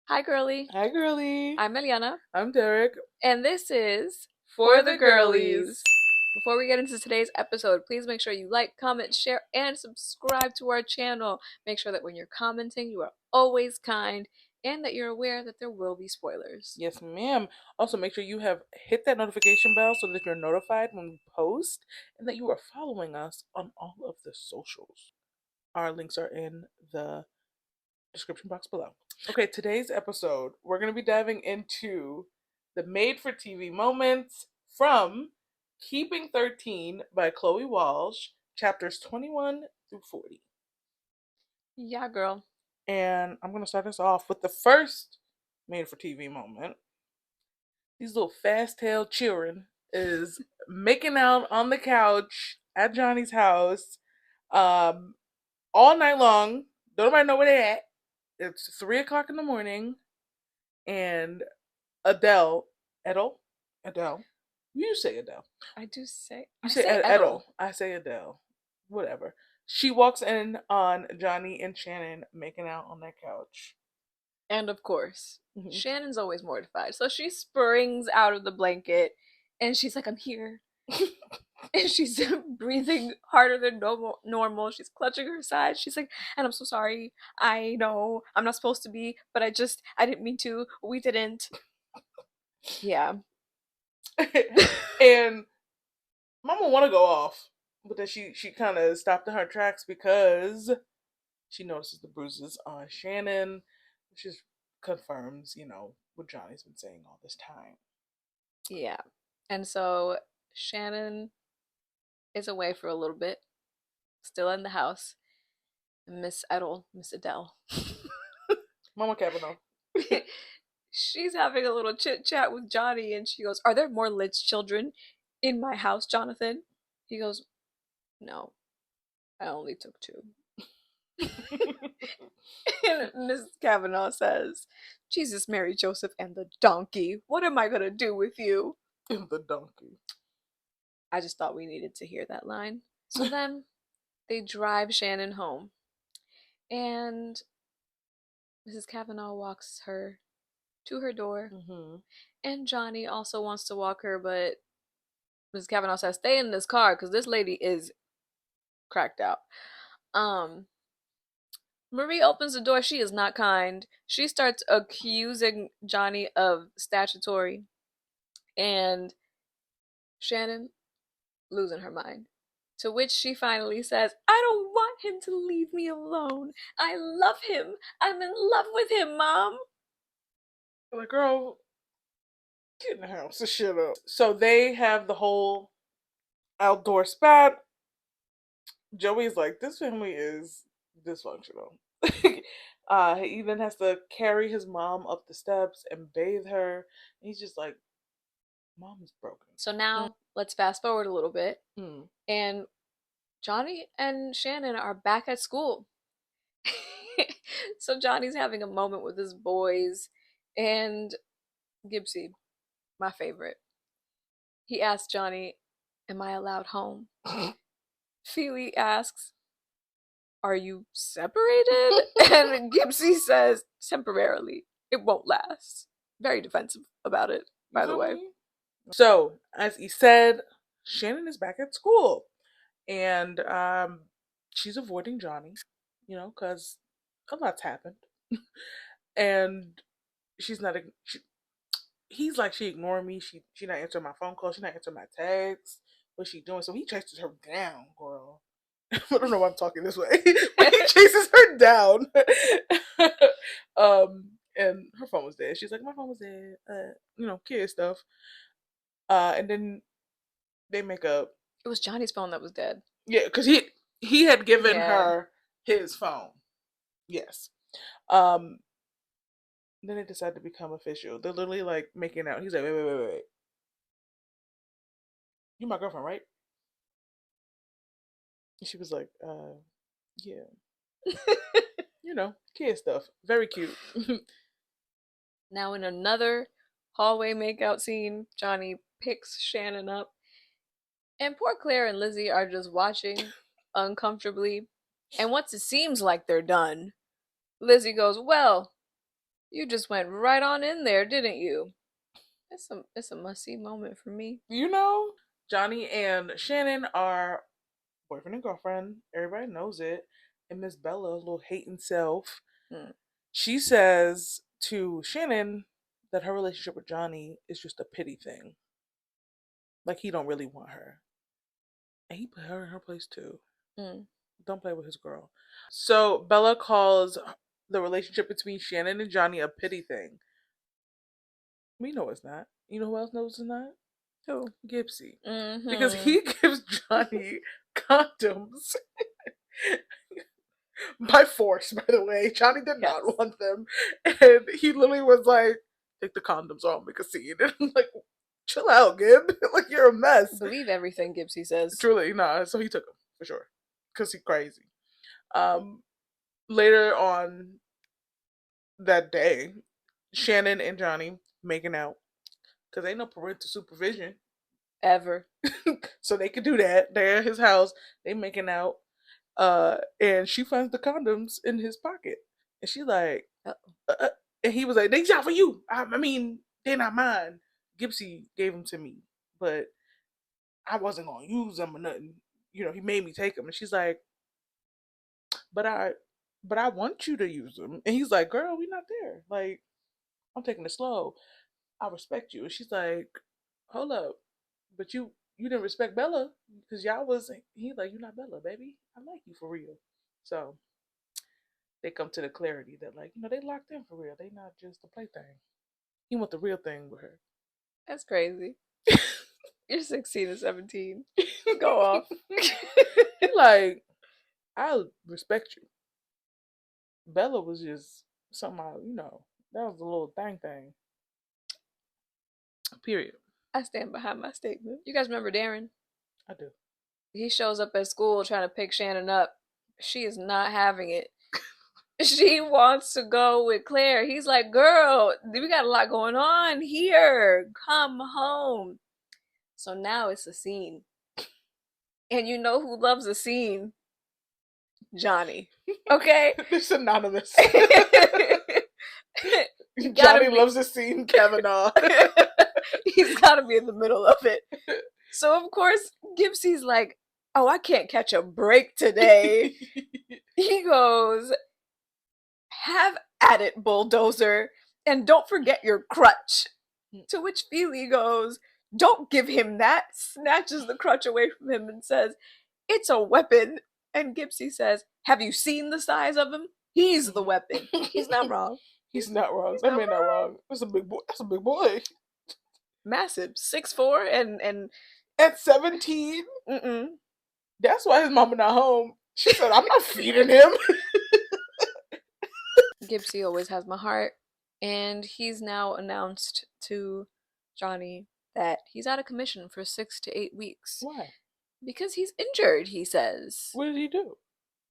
Hi, girly. Hi, girly. I'm Eliana, I'm Derek. and this is For the girlies. Before we get into today's episode, please make sure you like, comment, share, and subscribe to our channel. Make sure that when you're commenting, you are always kind and that you're aware that there will be spoilers. Yes, ma'am. Also, make sure you have hit that notification bell so that you're notified when we post and that you are following us on all of the socials. Our links are in the description box below. Okay, today's episode, we're going to be diving into the made for TV moments from Keeping 13 by Chloe Walsh, chapters 21 through 40. Yeah, girl. And I'm going to start us off with the first made for TV moment. These little fast tailed children is making out on the couch at Johnny's house um, all night long. Don't nobody know where they're at. It's 3 o'clock in the morning, and Adele. You say Adele. I do say, You I say say Adele. Edel. I say Adele. Whatever. She walks in on Johnny and Shannon making out on that couch. And of course, Mhm. Shannon's always mortified. So she springs out of the blanket and she's like, I'm here. And she's breathing harder than normal. She's clutching her side. She's like, and I'm so sorry. I know I'm not supposed to be, but I didn't mean to. We didn't. Yeah. And Mama want to go off, but then she kind of stopped in her tracks because she notices the bruises on Shannon, which just confirms, what Johnny's been saying all this time. Yeah. And so Shannon is away for a little bit, still in the house. Miss Adele. Mama Kavanaugh. She's having a little chit chat with Johnny and she goes, are there more Litz children in my house, Jonathan? He goes, no, I only took two. And Mrs. Kavanaugh says, Jesus, Mary, Joseph, and the donkey. What am I going to do with you? The donkey. I just thought we needed to hear that line. So then they drive Shannon home. And Mrs. Kavanaugh walks her to her door. Mm-hmm. And Johnny also wants to walk her, but Mrs. Kavanaugh says, stay in this car because this lady is cracked out. Um, Marie opens the door. She is not kind. She starts accusing Johnny of statutory, and Shannon losing her mind. To which she finally says, I don't want him to leave me alone. I love him. I'm in love with him, Mom. Like, girl, get in the house and shut up. So they have the whole outdoor spat. Joey's like, this family is dysfunctional. He even has to carry his mom up the steps and bathe her. He's just like, Mom is broken. So now let's fast forward a little bit. Mm. And Johnny and Shannon are back at school. So Johnny's having a moment with his boys, and Gibbsy, my favorite, he asks Johnny, am I allowed home? Feely asks, are you separated? And Gibbsy says, temporarily. It won't last. Very defensive about it, by the way. So, as he said, Shannon is back at school. And she's avoiding Johnny, because a lot's happened. And she's not, he's like, she ignoring me. She not answering my phone call. She not answering my texts. What's she doing? So he chases her down, girl. I don't know why I'm talking this way, but he chases her down. And her phone was dead. She's like, my phone was dead. Kid stuff. And then they make up. It was Johnny's phone that was dead. Yeah, because he had given Yeah. her his phone. Yes. Um. Then they decide to become official. They're literally like making out. He's like, wait. You my girlfriend, right? And she was like, yeah. Kid stuff. Very cute. Now, in another hallway makeout scene, Johnny picks Shannon up, and poor Claire and Lizzie are just watching uncomfortably. And once it seems like they're done, Lizzie goes, well, You just went right on in there, didn't you? It's a must see moment for me. You know, Johnny and Shannon are boyfriend and girlfriend. Everybody knows it. And Miss Bella, a little hating self, Mm. she says to Shannon that her relationship with Johnny is just a pity thing. Like he don't really want her. And he put her in her place too. Mm. Don't play with his girl. So Bella calls the relationship between Shannon and Johnny a pity thing. We know it's not. You know who else knows it's not? Who? Gipsy. Because Mm-hmm. he gives Johnny condoms by force, by the way. Johnny did not Yes. want them. And he literally was like, take the condoms off, make a scene. And I'm like, chill out, Gib. Like, you're a mess. Believe everything Gipsy says. Truly, nah. So he took them, for sure. Because he's crazy. Um, Later on that day, Shannon and Johnny making out. Because ain't no parental supervision. Ever. So they could do that. They're at his house. They making out. And she finds the condoms in his pocket. And she's like, Uh-oh. and he was like, "These are for you. I mean, they're not mine. Gipsy gave them to me, but I wasn't gonna use them or nothing. You know, he made me take them." And she's like, "But I want you to use them." And he's like, "Girl, we not there. Like, I'm taking it slow. I respect you." And she's like, "Hold up, but you didn't respect Bella because y'all was." He's like, "You're not Bella, baby. I like you for real." So they come to the clarity that, like, they locked in for real. They not just a plaything. He want the real thing with her. That's crazy. You're 16 and 17. Go off. He like, I respect you. Bella was just somehow, that was a little thing. Period. I stand behind my statement. You guys remember Darren? I do. He shows up at school trying to pick Shannon up. She is not having it. She wants to go with Claire. He's like, girl, we got a lot going on here. Come home. So now it's a scene. And you know who loves a scene? Johnny. Okay? It's anonymous. You gotta Johnny be. loves the scene Kavanaugh. He's gotta be in the middle of it. So of course, Gipsy's like, oh, I can't catch a break today. He goes, have at it, bulldozer, and don't forget your crutch. To which Feely goes, don't give him that, snatches the crutch away from him and says, it's a weapon. And Gipsy says, have you seen the size of him? He's the weapon. He's not wrong. He's not wrong. He's That not man not wrong. wrong. That's a big boy. That's a big boy. Massive, 6'4", and At 17, mm-mm. that's why his mama not home. She said, I'm not feeding him. Gipsy always has my heart, and he's now announced to Johnny that he's out of commission for 6 to 8 weeks Why? because he's injured. He says. What did he do?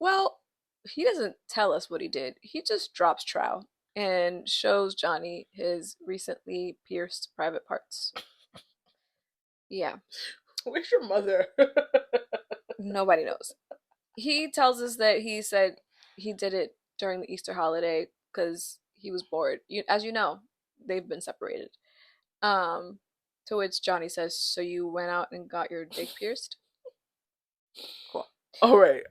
Well, he doesn't tell us what he did. He just drops trow and shows Johnny his recently pierced private parts. Yeah, Where's your mother? nobody knows. He tells us that he said he did it during the Easter holiday because he was bored. As you know, they've been separated. Um, to which Johnny says, "So you went out and got your dick pierced?" Cool. All right.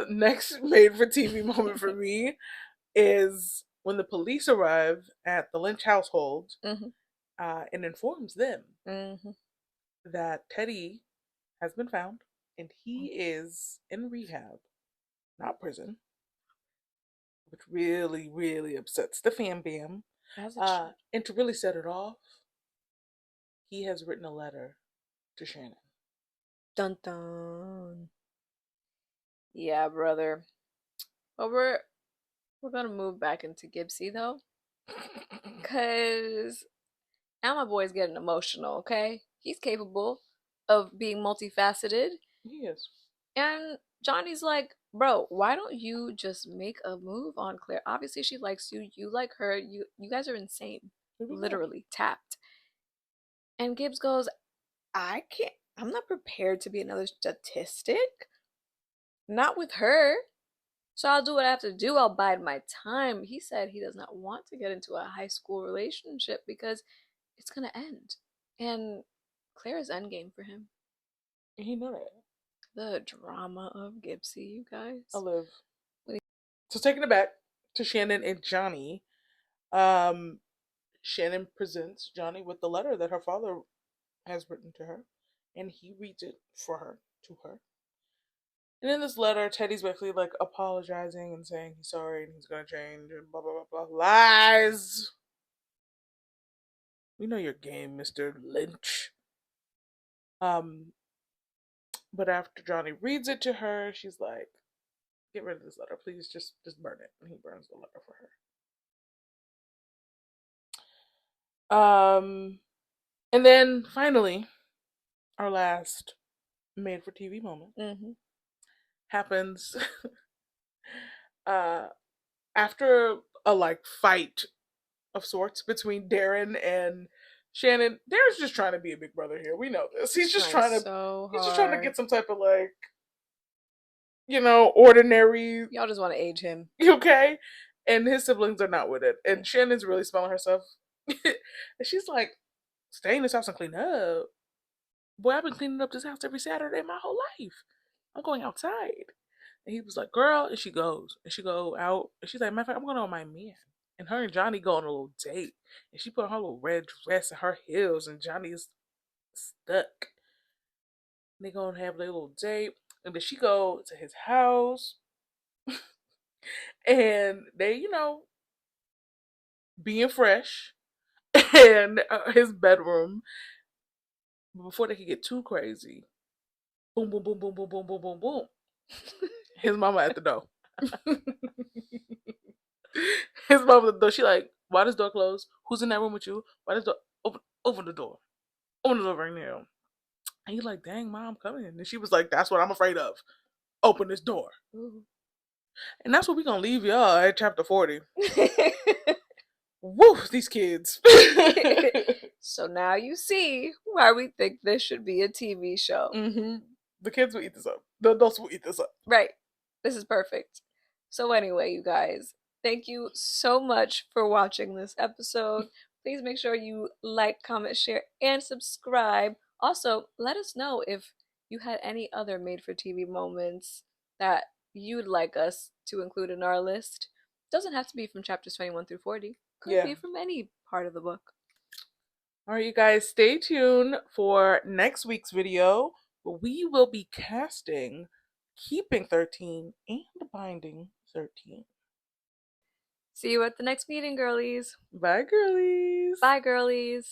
Next made for TV moment for me is when the police arrive at the Lynch household Mm-hmm. and informs them Mm-hmm. that Teddy has been found and he is in rehab, not prison, which really, really upsets the fam bam. As it should. And to really set it off, he has written a letter to Shannon. Dun dun. Yeah, brother. But we're gonna move back into Gipsy though, cause now my boy's getting emotional. Okay, he's capable of being multifaceted, He is. and Johnny's like, bro, why don't you just make a move on Claire? Obviously, she likes you. You like her. You guys are insane. Here we go. Literally tapped. And Gibbs goes, I can't. I'm not prepared to be another statistic. Not with her. So I'll do what I have to do. I'll bide my time. He said he does not want to get into a high school relationship because it's gonna end. And Claire's endgame for him. And he know that. The drama of Gipsy, you I guys. live. So taking it back to Shannon and Johnny, um, Shannon presents Johnny with the letter that her father has written to her, and he reads it for her to her. And in this letter, Teddy's basically like apologizing and saying he's sorry and he's gonna change and blah blah blah blah. Lies. We know your game, Mr. Lynch. Um, but after Johnny reads it to her, she's like, "Get rid of this letter, please. Just burn it." And he burns the letter for her. And then finally, our last made for TV moment Mm-hmm. happens uh after a like fight of sorts between Darren and Shannon. Darren's just trying to be a big brother here. We know this. Trying so He's just trying to hard. get some type of like, ordinary, Y'all just want to age him. okay? And his siblings are not with it. And Shannon's really smelling herself. And she's like, stay in this house and clean up. Boy, I've been cleaning up this house every Saturday my whole life. I'm going outside. And he was like, girl, and she goes. And she go out. And she's like, matter of fact, I'm going on my man. And her and Johnny go on a little date. And she put on her little red dress and her heels. And Johnny is stuck. And they go and have their little date. And then she go to his house. And they, being fresh. And his bedroom. But before they could get too crazy, boom, boom, boom, boom, boom, boom, boom, boom, boom. His mama at the door. His mama at the door. She like, why does door closed? Who's in that room with you? Why does door open the door? Open the door right now. And he's like, dang, mom, come in. And she was like, that's what I'm afraid of. Open this door. Ooh. And that's what we're gonna leave y'all at chapter 40. Woo, these kids. So now you see why we think this should be a TV show. Mm-hmm. The kids will eat this up. The adults will eat this up. Right. This is perfect. So, anyway, you guys, thank you so much for watching this episode. Please make sure you like, comment, share, and subscribe. Also, let us know if you had any other made for TV moments that you'd like us to include in our list. Doesn't have to be from chapters 21 through 40. Could Yeah. be from any part of the book. All right, you guys, stay tuned for next week's video where we will be casting Keeping 13 and Binding 13. See you at the next meeting, girlies. Bye, girlies. Bye, girlies.